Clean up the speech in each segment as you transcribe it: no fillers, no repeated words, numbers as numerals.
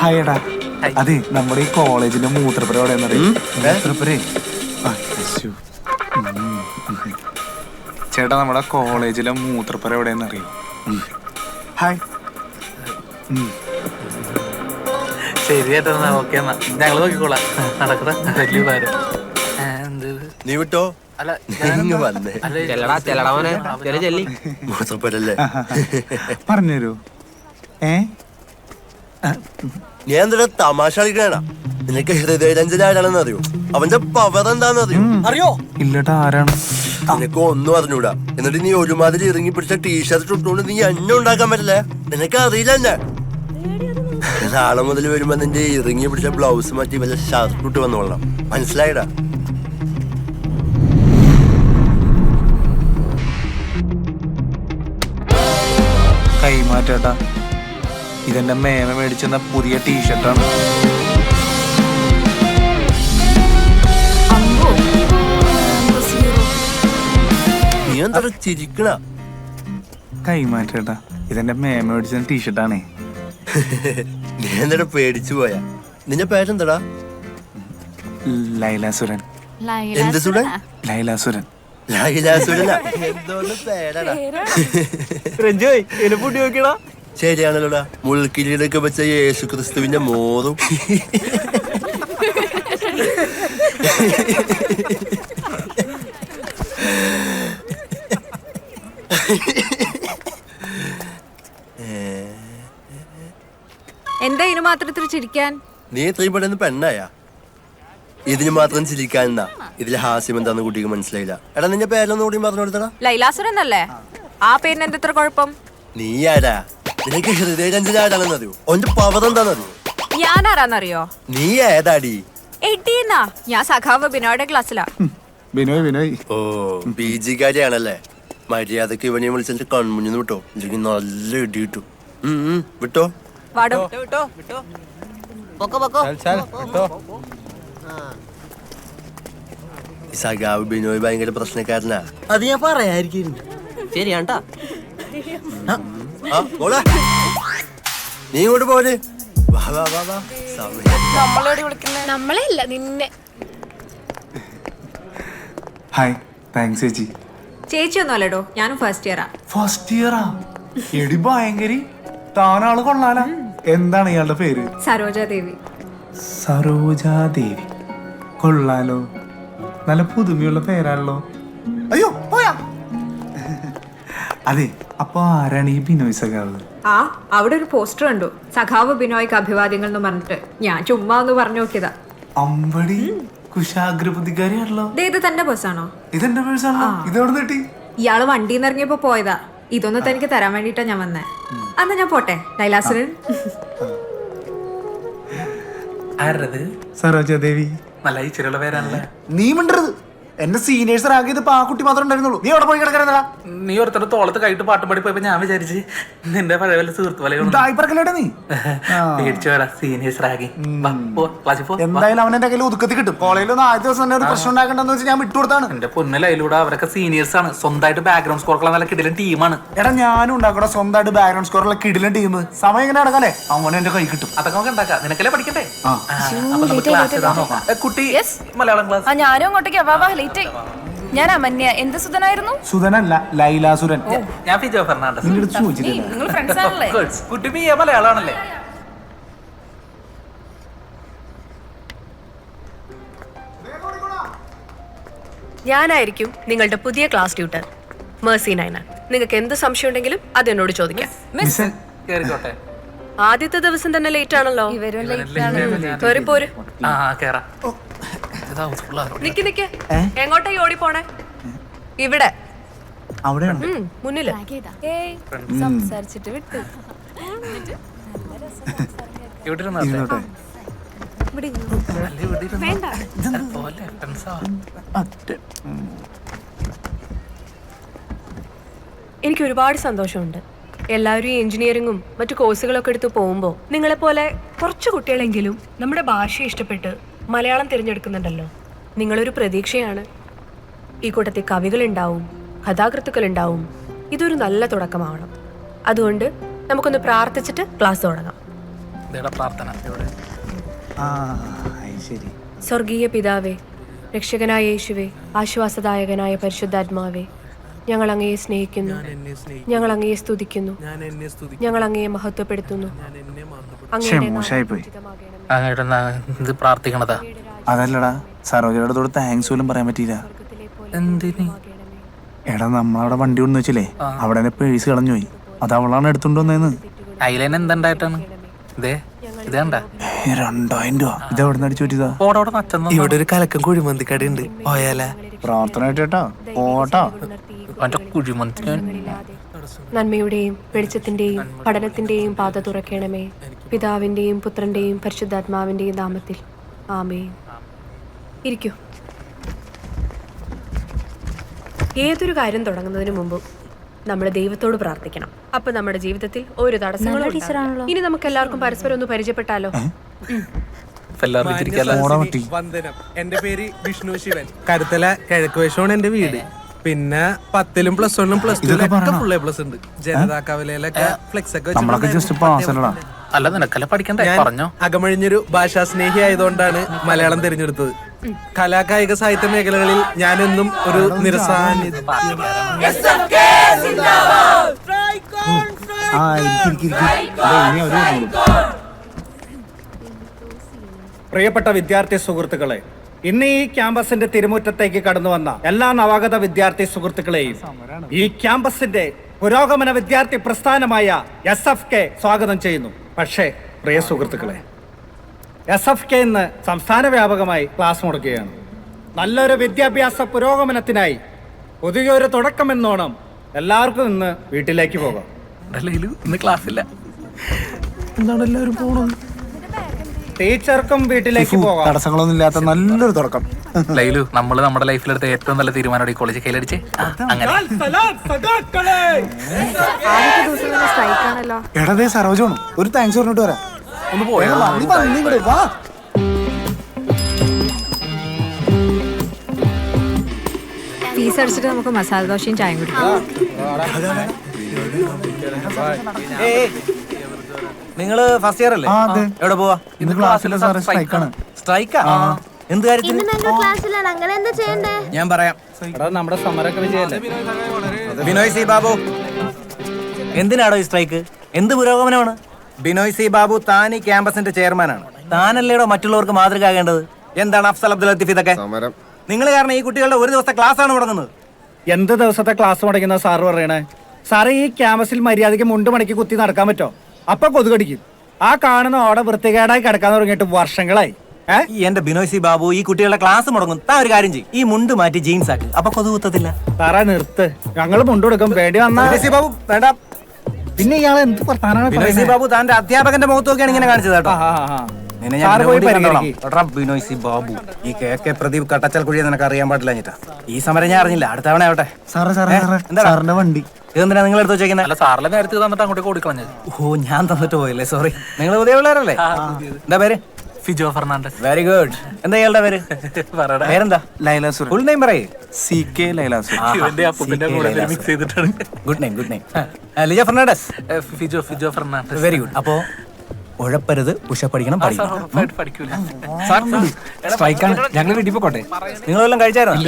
ഹായടാ. അതെ, നമ്മുടെ ഈ കോളേജിന്റെ മൂത്രപ്പുര എവിടെയാണെന്നറിയോ? മൂത്രപ്പുരേ. ചേട്ടാ, നമ്മുടെ കോളേജിലെ മൂത്രപ്പുര എവിടെയാണെന്നറിയോ? ഹായ്. ശരി ചേട്ടാ, ഓക്കെ എന്നാ ഞങ്ങള് നോക്കിക്കോളാം. നടക്കണ വലിയ കാര്യം. നീ വിട്ടോ? അല്ല മൂത്രപ്പരല്ലേ? പറഞ്ഞുതരൂ. നീ എന്തിനാ തമാശ കളിക്കണ? നിനക്ക് ഹൃദയരഞ്ജന ആരാണെന്ന് അറിയോ? അവന്റെ പവർ എന്താന്ന് അറിയോ? ഇല്ലട്ടാ, ആരാണ്? നിനക്ക് ഒന്നും അറിഞ്ഞൂടാ. എന്നിട്ട് നീ ഒരുമാതിരി ഇറങ്ങി പിടിച്ച ടീഷർട്ട് ഇട്ടുകൊണ്ട് നീ എന്നെ ഉണ്ടാക്കാൻ പറ്റില്ല. നിനക്ക് അറിയില്ല എന്നെ. നാളെ മുതൽ വരുമ്പോ നിന്റെ ഇറങ്ങി പിടിച്ച ബ്ലൗസ് മാറ്റി വല്ല ഷർട്ട് ഇട്ട് വന്നോളാം. മനസ്സിലായിടാ? കൈമാറ്റാട്ടാ, ഇതെന്റെ മേമ മേടിച്ചെന്ന പുതിയ ടീഷർട്ടാണ്. നീ എന്താ ചിരിക്കണ? കൈമാറ്റാട്ടാ, ഇതെന്റെ മേമ മേടിച്ചെന്ന ടീഷർട്ടാണേ. നീ എന്താ പേടിച്ചു പോയാ? നിന്റെ പേരെന്താടാ? ലൈലാസുരൻ. എന്ത് സുരൻ? ലൈലാസുരൻ. ലൈലാസുരനാ? എന്തോന്ന് പേരാടാ? ശരിയാണല്ലോടാ. മുൾക്കിരീടൊക്കെ വെച്ച യേശു ക്രിസ്തുവിന്റെ മോറും. എന്താ ഇതിന് മാത്രം ചിരിക്കാൻ? നീ എത്രയും പെട്ടെന്ന് പെണ്ണായ? ഇതിന് മാത്രം ചിരിക്കാനെന്നാ? ഇതിൽ ഹാസ്യം എന്താന്ന് കുട്ടിക്ക് മനസ്സിലായില്ല. എടാ, നിന്റെ പേരൊന്നും കൂടി പറഞ്ഞു കൊടുത്തടാ. ലൈലാസുരൻ അല്ലേ? ആ പേരിന് എന്താ ഇത്ര കുഴപ്പം? നീ ആരാ? നിനക്ക് ഹൃദയരഞ്ജന ആരാണെന്നറിയോ? ഓന്റെ പവർ എന്താണെന്നറിയോ? ഞാൻ ആരാന്നറിയോ? നീ ഏതാടി? എടീന്നാ, ഞാൻ സഖാവ് ബിനോയുടെ ക്ലാസ്സിലാ. ബിനോയ്. ഓ, PG കാരിയാണല്ലേ? മര്യാദക്ക് ഇവനെ വിളിച്ചിട്ട് കൺമുഞ്ഞു വിട്ടോ, ഇല്ലെങ്കിൽ നല്ല ഇടി കിട്ടും. വിട്ടോ. വാടോ. സഖാവ് ബിനോയ് ഭയങ്കര പ്രശ്നക്കാരനാ. അത് ഞാൻ പറയായിരിക്കും. ശരിയാണ്ടാ. നീ ഇങ്ങോട്ട് പോര്. നമ്മളെ അല്ല നിന്നെ. ഹായ്. താങ്ക്സ് ചേച്ചി. ചേച്ചി ഒന്നും അല്ലടോ, ഞാനും ഫസ്റ്റ് ഇയറാ. ഫസ്റ്റ് ഇയറാ? എടി ഭയങ്കരി, താനാള് കൊള്ളാല. എന്താണ് ഇയാളുടെ പേര്? സരോജാദേവി. സരോജാദേവി കൊള്ളാലോ, നല്ല പുതുമയുള്ള പേരാണല്ലോ. അയ്യോ പോയാ. അതെ, അപ്പൊ ആരാണ് ഈ ബിനോയ് സഖാവ്? ആ, അവിടെ ഒരു പോസ്റ്റർ കണ്ടു, സഖാവ് ബിനോയ്ക്ക് അഭിവാദ്യങ്ങൾ എന്ന് പറഞ്ഞിട്ട്. ഞാൻ ചുമ്മാ ഒന്ന് പറഞ്ഞു നോക്കിയതാ. അമ്പടി കുശാഗ്രബുദ്ധിക്കാരിയാണല്ലോ. ഇത് തന്റെ ബസ്സാണോ? ഇതെന്റെ പേഴ്സാണോ? ഇതെവിടെ കിട്ടി? ഇയാള് വണ്ടിന്ന് ഇറങ്ങിയപ്പോ പോയതാ. ഇതൊന്നും തനിക്ക് തരാൻ വേണ്ടിട്ടാ ഞാൻ വന്നേ. അന്ന് ഞാൻ പോട്ടെ. ലൈലാസുരൻ. ആരത്? സരോജാദേവി. നല്ല ഇച്ചിരിയുള്ള പേരാണല്ലേ. നീ മിണ്ടരുത്. എന്റെ സീനിയേഴ്സ് ആകിയതിപ്പോ ആ കുട്ടി മാത്രമേ ഉണ്ടായിരുന്നുള്ളൂ. നീ അവിടെ പോയി കിടക്കാ. നീ ഒരുത്തരുടെ തോളത്ത് കൈട്ട് പാട്ടും പാടി പോയപ്പോ ഞാൻ വിചാരിച്ച് നിന്റെ പഴയ വല്ല സുഹൃത്ത് പോലെ നീ പേടിച്ചു വരാ. സീനിയേഴ്സ് റാഗി. എന്തായാലും അവൻ എന്റെ കയ്യിൽ ഒതുക്കത്തി കിട്ടും. കോളേജിൽ ഒന്ന് ആദ്യ ദിവസം തന്നെ ഒരു പ്രശ്നം ഉണ്ടാക്കണ്ടെന്ന് വെച്ചാൽ ഞാൻ വിട്ടുകൊടുത്താണ്. എന്റെ പൊന്നിലൂടെ അവരൊക്കെ സീനിയേഴ്സ് ആണ്. സ്വന്തമായിട്ട് ബാക്ക്ഗ്രൗണ്ട് സ്കോർ നല്ല കിടിലൻ ടീമാണ്. എടാ, ഞാനും ഉണ്ടാക്കണ സ്വന്തമായിട്ട് ബാക്ക്ഗ്രൗണ്ട് സ്കോറുള്ള കിടിലൻ ടീം. സമയം എങ്ങനെ നടക്കാല്ലേ? അവനെ എന്റെ കൈ കിട്ടും. അതൊക്കെ നമുക്ക് ഉണ്ടാക്കാം. നിനക്കല്ലേ പഠിക്കണ്ടേ? കുട്ടി മലയാളം ക്ലാസ്. ഞാനും അങ്ങോട്ടേക്ക് ഞാൻ അമന്യ. എന്ത് സുധനായിരുന്നു? സുധനല്ല, ലൈലാസുരൻ. ഞാൻ ഫിജോ ഫെർണാണ്ടസ്. നിങ്ങൾ ഫ്രണ്ട്സ് ആണല്ലേ? കുട്ടി മലയാളാണല്ലേ? ഞാനായിരിക്കും നിങ്ങളുടെ പുതിയ ക്ലാസ് ട്യൂട്ടർ മേഴ്സി നൈന. നിങ്ങൾക്ക് എന്ത് സംശയം ഉണ്ടെങ്കിലും അത് എന്നോട് ചോദിക്കാം. കേറിക്കോട്ടെ. ആദ്യത്തെ ദിവസം തന്നെ ലേറ്റ് ആണല്ലോ. പോര്. നിക്ക്. എങ്ങോട്ടേക്ക് ഓടി പോണേ? ഇവിടെ മുന്നില്. സംസാരിച്ചിട്ട് വിട്ടു. എനിക്ക് ഒരുപാട് സന്തോഷമുണ്ട്. എല്ലാവരും ഈ എഞ്ചിനീയറിംഗും മറ്റു കോഴ്സുകളൊക്കെ എടുത്ത് പോകുമ്പോൾ നിങ്ങളെപ്പോലെ കുറച്ച് കുട്ടികളെങ്കിലും നമ്മുടെ ഭാഷ ഇഷ്ടപ്പെട്ട് മലയാളം തിരഞ്ഞെടുക്കുന്നുണ്ടല്ലോ. നിങ്ങളൊരു പ്രതീക്ഷയാണ്. ഈ കൂട്ടത്തിൽ കവികളുണ്ടാവും, കഥാകൃത്തുക്കളുണ്ടാവും. ഇതൊരു നല്ല തുടക്കമാവണം. അതുകൊണ്ട് നമുക്കൊന്ന് പ്രാർത്ഥിച്ചിട്ട് ക്ലാസ് തുടങ്ങാം. ഇതേടാ പ്രാർത്ഥന ഇവിടെ. ആ അത് ശരി. സ്വർഗീയ പിതാവേ, രക്ഷകനായ യേശുവേ, ആശ്വാസദായകനായ പരിശുദ്ധാത്മാവേ, ഞങ്ങൾ അങ്ങയെ സ്നേഹിക്കുന്നു, ഞങ്ങൾ അങ്ങയെ സ്തുതിക്കുന്നു, ഞങ്ങൾ അങ്ങയെ മഹത്വപ്പെടുത്തുന്നു. അങ്ങയുടെ മോശമായിപ്പോയി. അങ്ങയുടെ ഇത് പ്രാർത്ഥിക്കണതാ. അതല്ലടാ, സരോജയുടെ അടുത്തോട് താങ്ക്സ് പോലും പറയാൻ പറ്റിയില്ല. എന്തിന്? എടാ നമ്മളവിടെ വണ്ടി കൊണ്ടു വെച്ചില്ലേ, അവിടെ എന്നെ പേഴ്സ് കളഞ്ഞു പോയി. അത് അവളാണ് എടുത്തോണ്ട് വന്നേന്ന്. അതിലേനെ എന്തുണ്ടായിട്ടാണ്? ഇതേ ഇത് കണ്ട 2000 രൂപ. ഇത് എവിടെ നിന്ന് അടിച്ചു പറ്റിയതാ? ഓടോടെ നച്ചെന്ന് ഇവിടെ ഒരു കലക്കം കുഴിമന്തിക്കട ഉണ്ട്, പോയാലേ? പ്രാർത്ഥന കേട്ടോ ഓട്ടോ. അവന്റെ കുഴിമന്തി. നന്മയുടെയും വെളിച്ചത്തിന്റെയും പഠനത്തിന്റെയും പാത തുറക്കണമേ. പിതാവിന്റെയും പുത്രന്റെയും പരിശുദ്ധാത്മാവിന്റെയും നാമത്തിൽ ആമേൻ. ഇരിക്കൂ. ഏതൊരു കാര്യം തുടങ്ങുന്നതിന് മുമ്പ് നമ്മൾ ദൈവത്തോട് പ്രാർത്ഥിക്കണം. അപ്പൊ നമ്മുടെ ജീവിതത്തിൽ ഒരു തടസ്സങ്ങളും ഉണ്ടാവില്ല. ഇനി നമുക്ക് എല്ലാവർക്കും പരസ്പരം ഒന്ന് പരിചയപ്പെട്ടാലോ? എല്ലാവർക്കും ഇരിക്കാലോ. ഓടാൻ പറ്റി. വന്ദനം. എന്റെ പേര് വിഷ്ണു ശിവൻ. കരുത്തല കിഴക്ക് വശമാണ് എന്റെ വീട്. പിന്നെ 10ലും +1ലും +2 ഫുൾ A+ ഉണ്ട്. ജനതാ കവലയിലൊക്കെ ഫ്ലെക്സ് ഒക്കെ നമ്മളൊക്കെ ജസ്റ്റ് പാസ് അല്ലടാ. അല്ല നിനക്കല്ല പഠിക്കണ്ടേ? പറഞ്ഞോ. അകമഴിഞ്ഞൊരു ഭാഷാ സ്നേഹി ആയതുകൊണ്ടാണ് മലയാളം തിരഞ്ഞെടുത്തത്. കലാകായിക സാഹിത്യ മേഖലകളിൽ ഞാനെന്നും ഒരു നിരസാന്നിധ്യം. ആ ഇരിക്കും. ഇനി അവര് വന്നോളും. പ്രിയപ്പെട്ട വിദ്യാർത്ഥി സുഹൃത്തുക്കളെ, ഇന്ന് ഈ ക്യാമ്പസിന്റെ തിരുമുറ്റത്തേക്ക് കടന്നു വന്ന എല്ലാ നവാഗത വിദ്യാർത്ഥി സുഹൃത്തുക്കളെയും ഈ ക്യാമ്പസിന്റെ പുരോഗമന വിദ്യാർത്ഥി പ്രസ്ഥാനമായ SFK സ്വാഗതം ചെയ്യുന്നു. പക്ഷേ പ്രിയ സുഹൃത്തുക്കളെ, SFK ഇന്ന് സംസ്ഥാന വ്യാപകമായി ക്ലാസ് മുടക്കുകയാണ്. നല്ലൊരു വിദ്യാഭ്യാസ പുരോഗമനത്തിനായി പുതിയൊരു തുടക്കമെന്നോണം എല്ലാവർക്കും ഇന്ന് വീട്ടിലേക്ക് പോകാം. ഇന്ന് ക്ലാസ്സില്ല. എന്താണ് എല്ലാവരും പോണം? ടീച്ചർക്കും വീട്ടിലേക്ക് പോകാം. തടസ്സങ്ങളൊന്നും ഇല്ലാത്ത നല്ലൊരു തുടക്കം. ലൈലു, നമ്മള് നമ്മുടെ ലൈഫിലെടുത്ത ഏറ്റവും നല്ല തീരുമാനം ഈ കോളേജ് കയ്യിലടിച്ച് അങ്ങനെ. ആദ്യത്തെ ദിവസം തന്നെ സ്ട്രൈക്ക് ആണല്ലോ. എടതേ സരോജാണ്. ഒരു താങ്ക്സ് പറഞ്ഞിട്ട് വരാം. ഒന്ന് പോയോ? വാ. ഫീസ് അടിച്ചിട്ട് നമുക്ക് മസാല ദോശയും ചായയും കുടിക്കാം. നിങ്ങള് ഫസ്റ്റ് ഇയർ അല്ലേ? ആ, അതെ. എവിടെ പോവാ? ഇന്ന് ക്ലാസ്സിലെ സാറ് സ്ട്രൈക്കാണ്. സ്ട്രൈക്കാ? എന്ത് കാര്യത്തിന്? ഞാൻ പറയാം. എടാ, നമ്മുടെ സമരമൊക്കെ വിജയല്ലേ? ബിനോയ് സി ബാബു, എന്തിനാടോ ഈ സ്ട്രൈക്ക്? എന്ത് പുരോഗമനമാണ്? ബിനോയ് സി ബാബു, താൻ ഈ ക്യാമ്പസിന്റെ ചെയർമാനാണ്. താനല്ലേടോ മറ്റുള്ളവർക്ക് മാതൃകയാകേണ്ടത്. എന്താണ് അഫ്സൽ അബ്ദുൽ ലത്തീഫ് ഇതൊക്കെ? നിങ്ങൾ കാരണം ഈ കുട്ടികളുടെ ഒരു ദിവസത്തെ ക്ലാസ് ആണ് മുടങ്ങുന്നത്. എന്ത് ദിവസത്തെ ക്ലാസ് മുടങ്ങുന്ന സാറ് പറയണേ? സാറ് ഈ ക്യാമ്പസിൽ മര്യാദയ്ക്ക് മുണ്ട് മണിക്ക് കുത്തി നടക്കാൻ പറ്റോ? അപ്പൊ കൊതുകടിക്കും. ആ കാണുന്ന ഓടെ വൃത്തികേടായി കിടക്കാൻ തുടങ്ങിയിട്ട് വർഷങ്ങളായി. ഈ എന്റെ ബിനോയ് സി ബാബു, ഈ കുട്ടികളുടെ ക്ലാസ് മുടങ്ങും. താൻ ഒരു കാര്യം ചെയ്യും, ഈ മുണ്ട് മാറ്റി ജീൻസ് ആക്കി, അപ്പൊ കൊതു കുത്തത്തില്ല. സാറേ നിർത്ത്, ഞങ്ങൾ മുണ്ട് കൊടുക്കും. വേണ്ടി വന്നാ ബിനോയ് സി ബാബു വേണ്ട. പിന്നെ ഇയാൾ എന്ത് വർത്താനാണ് ബിനോയ് സി ബാബു താന്റെ അധ്യാപകന്റെ മുഖത്ത് നോക്കിയാണ് ഇങ്ങനെ കാണിച്ചത് കേട്ടോ. നിന്നെ ഞാൻ സാറ് പോയി ഇവിടെ കണ്ടോളാം. പരിഗണിക്ക്. എടാ ബിനോയ് സി ബാബു, ഈ KK പ്രദീപ് കട്ടച്ചൽ കുഴിയെ നിനക്ക് അറിയാൻ പാടില്ല. ഈ സമരം ഞാൻ അറിഞ്ഞില്ല. അടുത്ത തവണ ആവട്ടെ. എന്താ സാറിന്റെ വണ്ടി ഇതെന്തിനാ നിങ്ങൾ എടുത്ത് വെച്ചേക്കുന്നത്? അല്ല സാറിലെ നേരത്തെ തന്നിട്ട് അങ്ങോട്ടേക്ക് ഓടിക്കളഞ്ഞത്. ഓ, ഞാൻ തന്നിട്ട് പോയില്ലേ, സോറി. നിങ്ങൾ പുതിയ പിള്ളേരല്ലേ? എന്താ പേര്? ഫിജോ ഫെർണാണ്ടസ്. Very good. എന്താ ഇയാളുടെ പേര്? പറയടാ. പേരെന്താ? ലൈലാസുർ. ഫുൾ നെയിം പറയേ. CK ലൈലാസുർ. ഇവന്റെ അപ്പൂപ്പന്റെ കൂടെ മിക്സ് ചെയ്തിട്ടാണ്. Good name, good name. Lija Fernandes. Fijo Fernandes. Very good. അപ്പോ ഉഴപ്പരുത്, ഉഷപ്പടിക്കണം, പഠിക്കണം. പഠിക്കൂല. സ്ട്രൈക്കാണ്, ഞങ്ങൾ വീട്ടിൽ പോട്ടെ. നിങ്ങളെല്ലാം കഴിച്ചായിരുന്നു?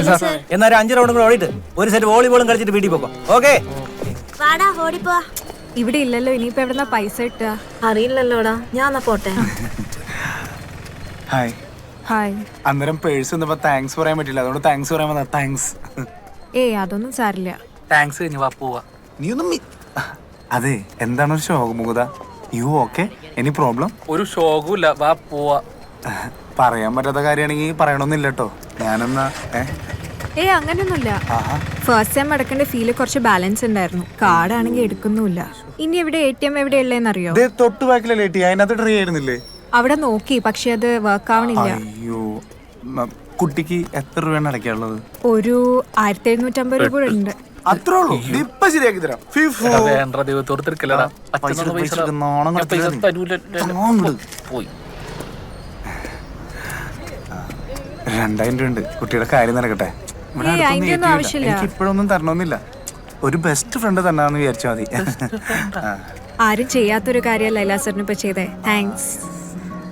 എന്നാൽ 5 റൗണ്ടും കൂടെ ഓടിയിട്ട് ഒരു സെറ്റ് വോളിബോളും കളിച്ചിട്ട് വീട്ടിൽ പോക്കോ. ഓക്കെ? ഇവിടെ ഇല്ലല്ലോ, ഇനിയിപ്പോ എവിടെന്നാ പൈസ കിട്ടുക? അറിയില്ലല്ലോടാ, ഞാൻ പോട്ടെ. ഹായ്. ഹായ്. അന്നേരം പേഴ്സ് വന്നപ്പോ താങ്ക്സ് പറയാൻ പറ്റില്ല, അതുകൊണ്ട് താങ്ക്സ് പറയാൻ വന്നാ. താങ്ക്സ്. ഏയ് അതൊന്നും സാരില്ല. താങ്ക്സ് കഴിഞ്ഞ് വാ പോവാ. നീ ഒന്നും അതെ, എന്താണ് ഒരു ശോകമുഖത? You okay? Any problem? ഒരു ഷോകും ഇല്ല, വാ പോവാ. പറയാൻ പറ്റാത്ത കാര്യമാണെങ്കിൽ പറയണമെന്നില്ല കേട്ടോ. ഞാനെന്നാ ഏയ് അങ്ങനെയൊന്നുമില്ല. ഫസ്റ്റ് ടൈം അടക്കേണ്ട ഫീല് കുറച്ച് ബാലൻസ് ഉണ്ടായിരുന്നു. കാർഡാണെങ്കിൽ എടുക്കുന്നുമില്ല. ഇനി എവിടെ ATM എവിടെയുള്ളതെന്നറിയോ? തൊട്ട് ബാക്കിലല്ലേ ATM? അതിനകത്ത് ട്രൈ ആയിരുന്നില്ലേ? അവിടെ നോക്കി, പക്ഷെ അത് വർക്ക് ആവണില്ല. അയ്യോ, കുട്ടിക്ക് എത്ര രൂപയാണ് അടയ്ക്കാനുള്ളത്? ഒരു 1750 രൂപ കൂടെ ഉണ്ട്. അത്രേ ഉള്ളൂ? ഇപ്പൊ ശരിയാക്കി തരാം. വേണ്ട ദൈവത്തോട് തിരക്കില്ലടാ. പോയി 2000 രൂപ ഉണ്ട്. കുട്ടിയുടെ കാര്യം നടക്കട്ടെ. അതിന്റെ ഒന്നും ആവശ്യമില്ല. എനിക്ക് ഇപ്പോഴൊന്നും തരണമെന്നില്ല. ഒരു ബെസ്റ്റ് ഫ്രണ്ട് തന്നാന്ന് വിചാരിച്ചാൽ മതി. ആരും ചെയ്യാത്തൊരു കാര്യം ലൈലാസറിന് ഇപ്പൊ ചെയ്തേ. താങ്ക്സ്.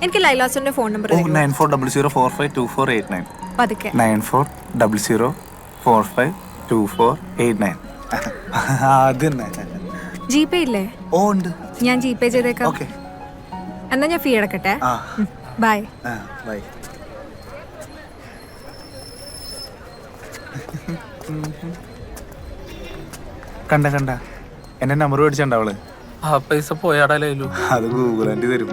എനിക്ക് ലൈലാസറിന്റെ ഫോൺ നമ്പർ 9400452489. പതുക്കെ. 9400452489. അത് തന്നെ. ജിപേ ഇല്ലേ? ഓ ഉണ്ട്. ഞാൻ ജിപേ ചെയ്തേക്കാം. ഓക്കെ. എന്നാ ഞാൻ ഫീ അടക്കട്ടെ. ബൈ. ബൈ. കണ്ട എന്റെ നമ്പർ മേടിച്ചിട്ടുണ്ടാവള്. ആ പൈസ പോയാടാ ലൈലു. അത് ഗൂഗിൾ ആൻറ്റി തരും.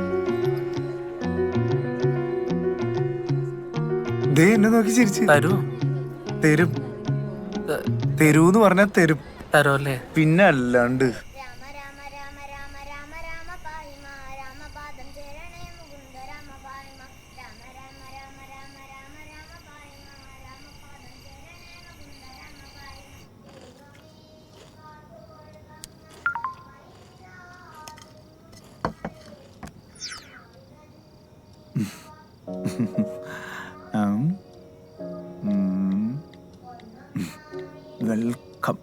ദേ എന്നെ നോക്കി ചിരിച്ച്. തരും തരൂന്ന് പറഞ്ഞാ തരും. തരോല്ലേ? പിന്നെ അല്ലാണ്ട്. വെൽക്കം.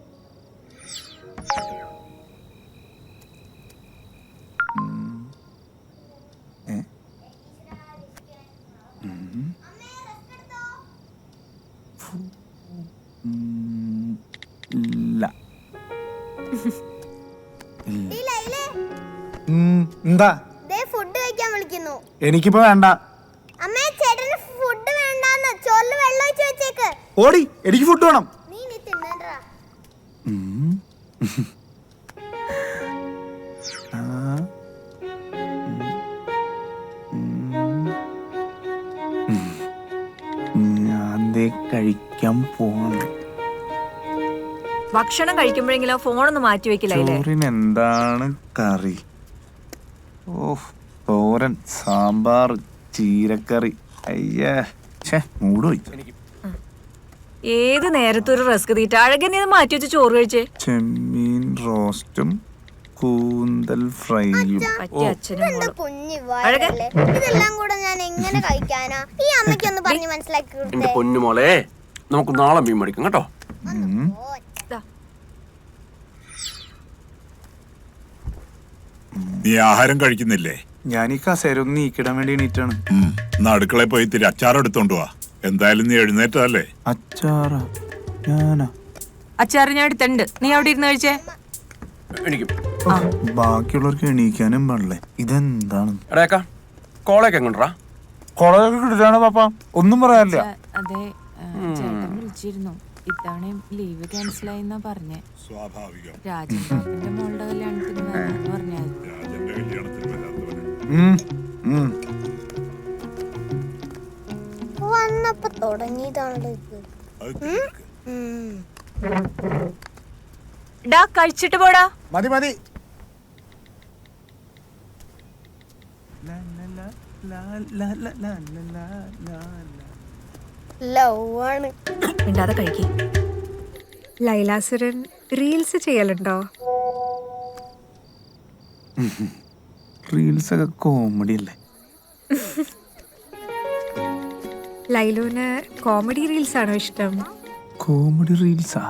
എന്താ ഫുഡ് കഴിക്കാൻ വിളിക്കുന്നു? എനിക്കിപ്പോ വേണ്ട. അമ്മേ ചേട്ടന് ഫുഡ് വേണ്ടാന്ന്. ചോറില് വെള്ളം ഒഴിച്ച് വെച്ചേക്ക്. ഓടി, എനിക്ക് ഫുഡ് വേണം. നീ തിന്നണ്ടാ. ഞാൻ കഴിക്കാൻ പോവാണ്. ഭക്ഷണം കഴിക്കുമ്പോഴെങ്കിലും ഫോണൊന്ന് മാറ്റി വെക്കില്ലേ? ചോറിന് എന്താണ് കറി? ഓ, തോരൻ, സാമ്പാർ, ചീരക്കറി. അയ്യേ, മൂട് പോയി. ഏത് നേരത്തൊരു റസ്ക് തീറ്റ. അഴകനെ മാറ്റി വെച്ച് ചോറ് കഴിച്ചേ. ചെമ്മീൻ റോസ്റ്റും കൂന്തൽ ഫ്രൈയും. ഇതെല്ലാം കൂടെ ഞാൻ എങ്ങനെ കഴിക്കാനാ? ഈ അമ്മയ്ക്കൊന്ന് പറഞ്ഞ് മനസ്സിലാക്കി എന്റെ പൊന്നുമോളെ, നമുക്ക് നാളെ മീൻ മേടിക്കും കേട്ടോ. നീ ആഹാരം കഴിക്കുന്നില്ലേ? ഞാൻ ഈ കസേരൊന്ന് നീക്കിടാൻ വേണ്ടി എണീറ്റാണ്. അടുക്കളയിൽ പോയി ഇത്തിരി അച്ചാർ എടുത്തോണ്ട് വാ. എന്തായാലും നീ എഴുന്നേറ്റതല്ലേ? അച്ചാറാ? ഞാനാ? അച്ചാറ് ഞാൻ എടുത്തിട്ടുണ്ട്. നീ അവിടെ ഇരുന്ന് കഴിച്ചേ. ബാക്കിയുള്ളവർക്ക് എണീക്കാനും പാടില്ലേ? ഇതെന്താണ്? കോളേക്ക് എങ്ങോട്ടാ? കോളേജൊക്കെ കിട്ടിട്ടാണ് പാപ്പ. ഒന്നും പറയാനില്ല. അതെ, ചേട്ടൻ വിളിച്ചിരുന്നു. ഇത്തവണയും ലീവ് ക്യാൻസൽ ആയിന്നാ പറഞ്ഞേ. സ്വാഭാവികം. രാജന്റെ മോളുടെ കല്യാണത്തിന് വരാന്ന് പറഞ്ഞാൽ വന്നപ്പോ തുടങ്ങിയതാണ്. കഴിച്ചിട്ട് പോടാ. മതി. മിണ്ടാതെ കഴിക്കേ. ലൈലാസുരൻ റീൽസ് ചെയ്യലുണ്ടോ? റീൽസ് ഒക്കെ കോമഡി അല്ലേ? ലൈലുവിന് കോമഡി റീൽസ് ആണോ ഇഷ്ടം? കോമഡി റീൽസാ?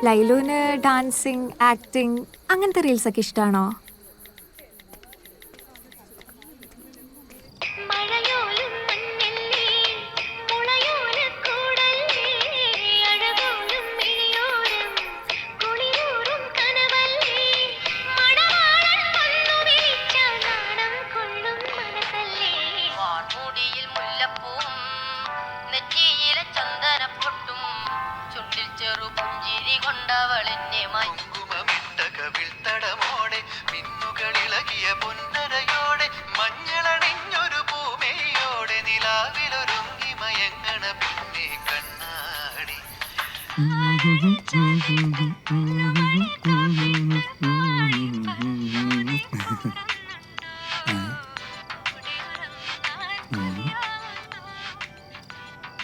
ലൈലുവിന് ഡാൻസിങ്, ആക്ടിങ് അങ്ങനത്തെ റീൽസ് ഒക്കെ ഇഷ്ടമാണോ?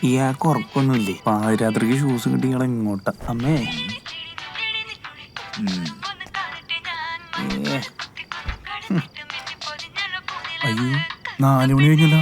ഇയാൾക്ക് ഉറപ്പൊന്നുമില്ലേ? പാതിരാത്രിക്ക് ഷൂസ് കിട്ടി ഇയാളെ ഇങ്ങോട്ടാ. അമ്മേ, അയ്യോ 4 മണി കഴിഞ്ഞല്ലോ.